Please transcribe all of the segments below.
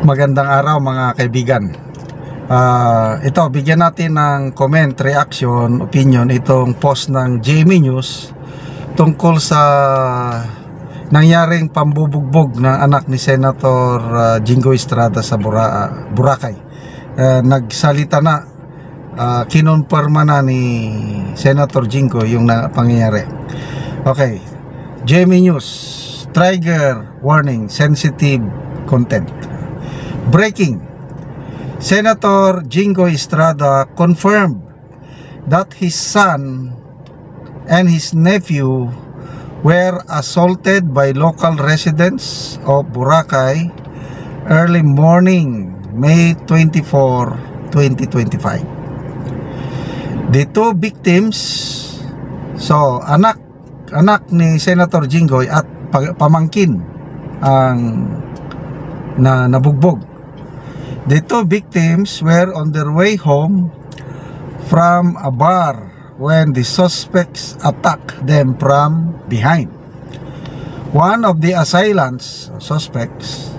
Magandang araw mga kaibigan. Ito, bigyan natin ng comment, reaction, opinion itong post ng GMA News tungkol sa nangyaring pambubugbog ng anak ni Senator Jingo Estrada sa Boracay. Nagsalita na, kinonfirma na ni Senator Jingo yung pangyayari. Okay, GMA News, trigger warning, sensitive content. Breaking: Senator Jingo Estrada confirmed that his son and his nephew were assaulted by local residents of Boracay early morning, May 24, 2025. The two victims, so anak ni Senator Jingo at pamangkin ang nabugbog. The two victims were on their way home from a bar when the suspects attacked them from behind. One of the assailants, suspects,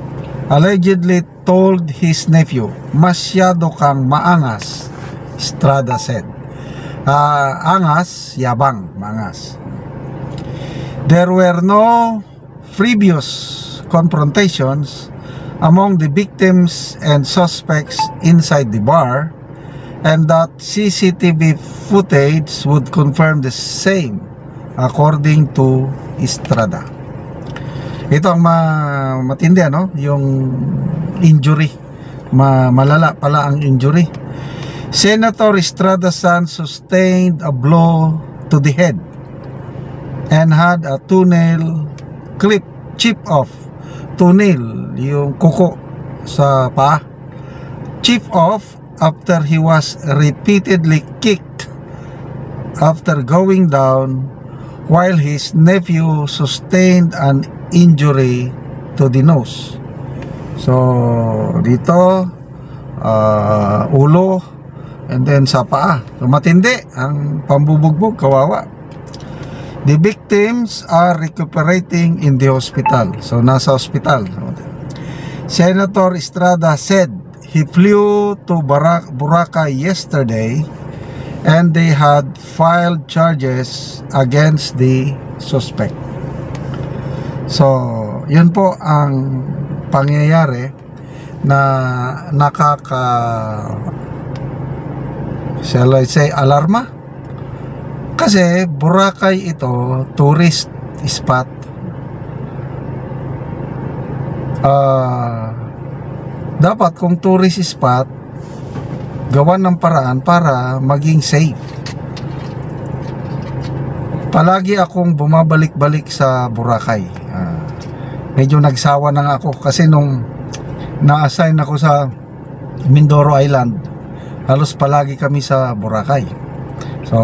allegedly told his nephew, "Masyado kang maangas," Estrada said. Angas, yabang, maangas. There were no previous confrontations among the victims and suspects inside the bar, and that CCTV footage would confirm the same, according to Estrada. Ito ang matindi, ano? Yung injury, malala pala ang injury. Senator Estrada's son sustained a blow to the head and had a toenail chip off. Toenail, yung kuko sa paa, chip off after he was repeatedly kicked after going down, while his nephew sustained an injury to the nose. So dito ulo and then sa paa. So matindi ang pambubugbog, kawawa. The victims are recuperating in the hospital. So nasa hospital. Senator Estrada said he flew to Boracay yesterday and they had filed charges against the suspect. So yun po ang pangyayari na shall I say, alarma. Kasi Boracay ito, tourist spot. Dapat kung tourist spot, gawan ng paraan para maging safe. Palagi akong bumabalik-balik sa Boracay. Medyo nagsawa na nga ako kasi nung na-assign ako sa Mindoro Island, halos palagi kami sa Boracay. So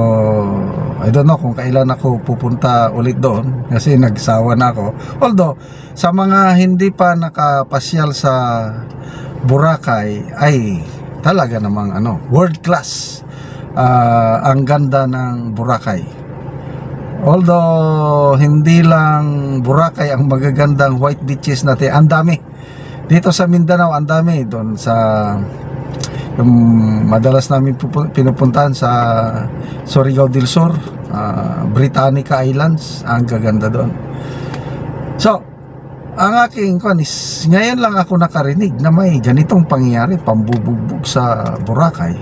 I don't know kung kailan ako pupunta ulit doon kasi nagsawa na ako. Although sa mga hindi pa nakapasyal sa Boracay ay talaga namang world class. Ang ganda ng Boracay. Although hindi lang Boracay ang magagandang white beaches natin, ang dami. Dito sa Mindanao ang dami, doon sa madalas namin pinupuntahan sa Surigao del Sur, Britannica Islands, ang gaganda doon. So ang aking is ngayon lang ako nakarinig na may ganitong pangyayari, pambubugbog sa Boracay,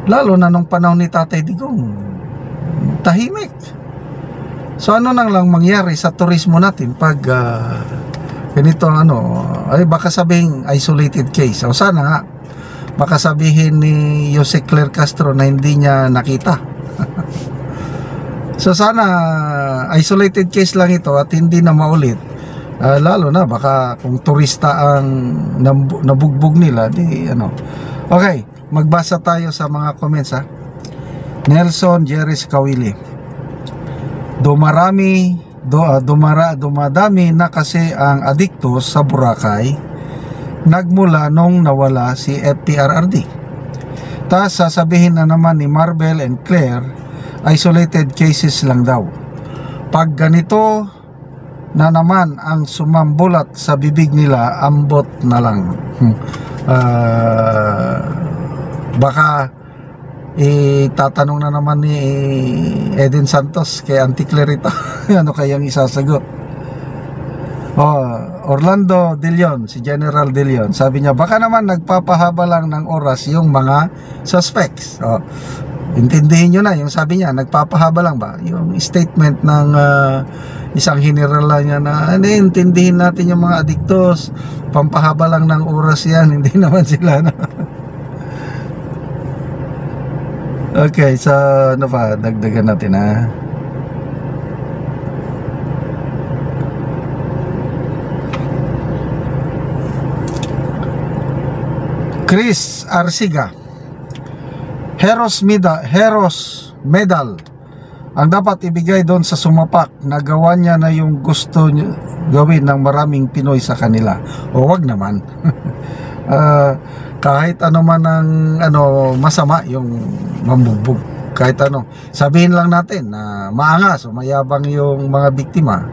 lalo na nung panahon ni Tatay Digong, tahimik. So ano nang lang mangyari sa turismo natin pag ganito ay baka sabing isolated case. O sana nga baka sabihin ni Jose Claire Castro na hindi niya nakita. So sana isolated case lang ito at hindi na maulit. Lalo na baka kung turista ang nabugbog nila, di Okay, magbasa tayo sa mga comments ha. Nelson Jerez Kawili: dumadami na kasi ang adiktos sa Boracay nagmula nung nawala si FPRRD. Tas sasabihin na naman ni Marvel and Claire, isolated cases lang daw. Pag ganito na naman ang sumambulat sa bibig nila, ambot na lang. Baka itatanong na naman ni Eden Santos kay Auntie Clarita ano kayang isasagot. Orlando De Leon, si General De Leon, sabi niya baka naman nagpapahaba lang ng oras yung mga suspects. Intindihin nyo na yung sabi niya, nagpapahaba lang ba yung statement ng isang general niya na intindihin natin yung mga adiktos, pampahaba lang ng oras yan. Hindi naman sila na. Okay, so ano pa, dagdagan natin Chris Arsiga, Heros Medal ang dapat ibigay doon sa sumapak, nagawa niya na yung gusto niya gawin ng maraming Pinoy sa kanila. O wag naman. Kahit ano man ang masama yung mambugbog, kahit ano, sabihin lang natin na maangas o mayabang yung mga biktima,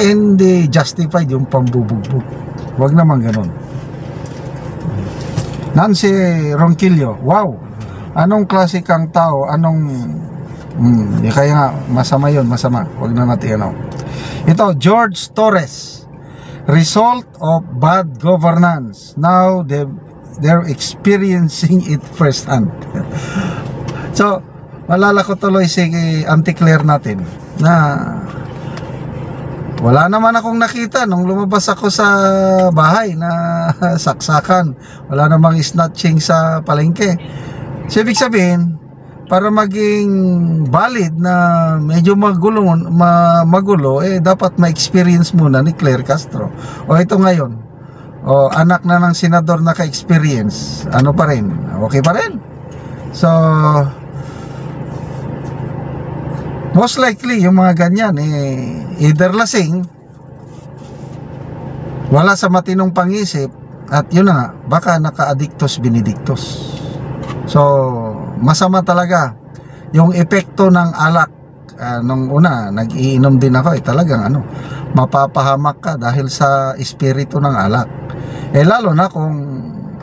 hindi justified yung pambubugbog. Wag naman ganun. Nancy Ronquillo, wow, anong klase kang tao, kaya nga masama yun, masama, wag na natin Ito, George Torres, result of bad governance, now they're experiencing it firsthand. So malala ko tuloy si Auntie Claire natin na wala naman akong nakita nung lumabas ako sa bahay na saksakan, wala namang snatching sa palengke. So ibig sabihin, para maging valid na medyo magulo, dapat ma-experience muna ni Claire Castro. Ito ngayon, anak na ng senador na ka-experience, ano pa rin, okay pa rin. So most likely yung mga ganyan either lasing, wala sa matinong pangisip, at yun na nga, baka naka-addictus benedictus. So masama talaga yung epekto ng alak. Nung una nag-iinom din ako, talagang mapapahamak ka dahil sa espiritu ng alak. Lalo na kung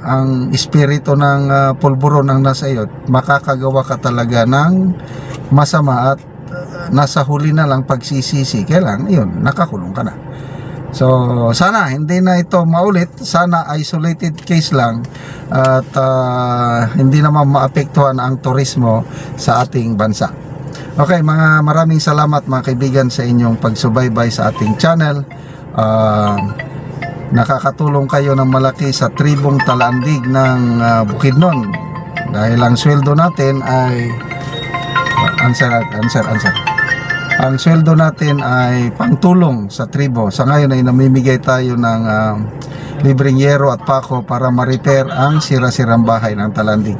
ang espiritu ng pulburo ng nasa iyo, makakagawa ka talaga ng masama at nasa huli na lang pagsisisi, kailang yun, nakakulong ka na. So sana hindi na ito maulit, sana isolated case lang at hindi naman maapektuhan ang turismo sa ating bansa. Okay, maraming salamat mga kaibigan sa inyong pagsubaybay sa ating channel. Nakakatulong kayo ng malaki sa tribong Talandig ng Bukidnon dahil ang sweldo natin ay answer. Ang sweldo natin ay pangtulong sa tribo. Sa ngayon ay namimigay tayo ng libreng yero at pako para ma-repair ang sira-sirang bahay ng Talandig.